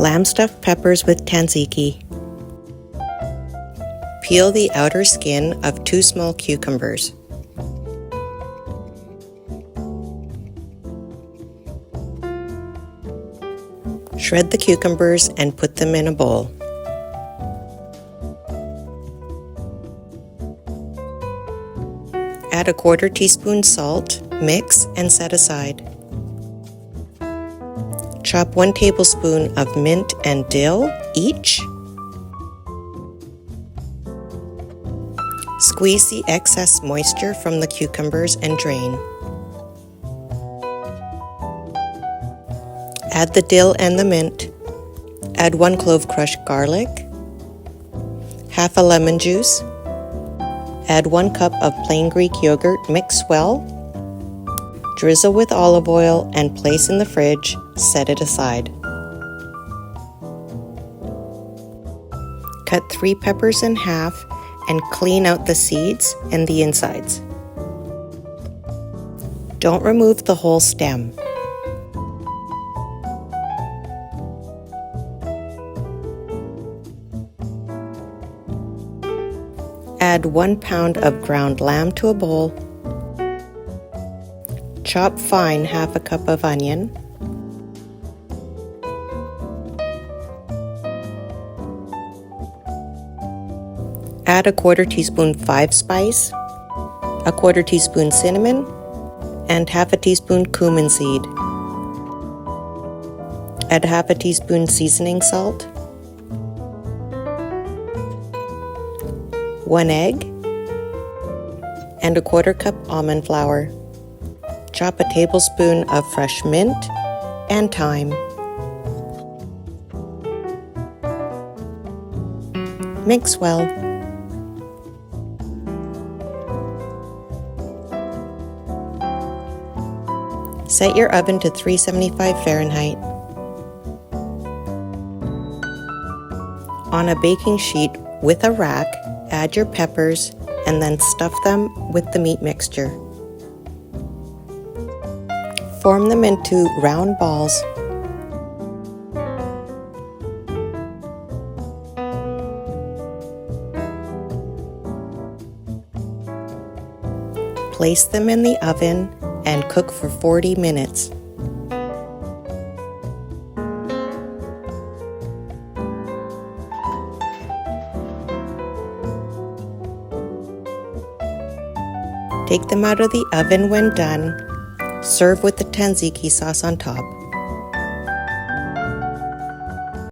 Lamb stuffed peppers with tzatziki. Peel the outer skin of 2 small cucumbers. Shred the cucumbers and put them in a bowl. Add a 1/4 teaspoon salt, mix and set aside. Chop 1 tablespoon of mint and dill each. Squeeze the excess moisture from the cucumbers and drain. Add the dill and the mint. Add 1 clove crushed garlic, half a lemon juice. Add 1 cup of plain Greek yogurt, mix well. Drizzle with olive oil and place in the fridge, set it aside. Cut 3 peppers in half and clean out the seeds and the insides. Don't remove the whole stem. Add 1 pound of ground lamb to a bowl. Chop fine half a cup of onion. Add a 1/4 teaspoon 5-spice, a 1/4 teaspoon cinnamon, and half a teaspoon cumin seed. Add half a teaspoon seasoning salt, 1 egg, and a 1/4 cup almond flour. Chop a tablespoon of fresh mint and thyme. Mix well. Set your oven to 375 Fahrenheit. On a baking sheet with a rack, add your peppers and then stuff them with the meat mixture. Form them into round balls. Place them in the oven and cook for 40 minutes. Take them out of the oven when done. Serve with the tzatziki sauce on top.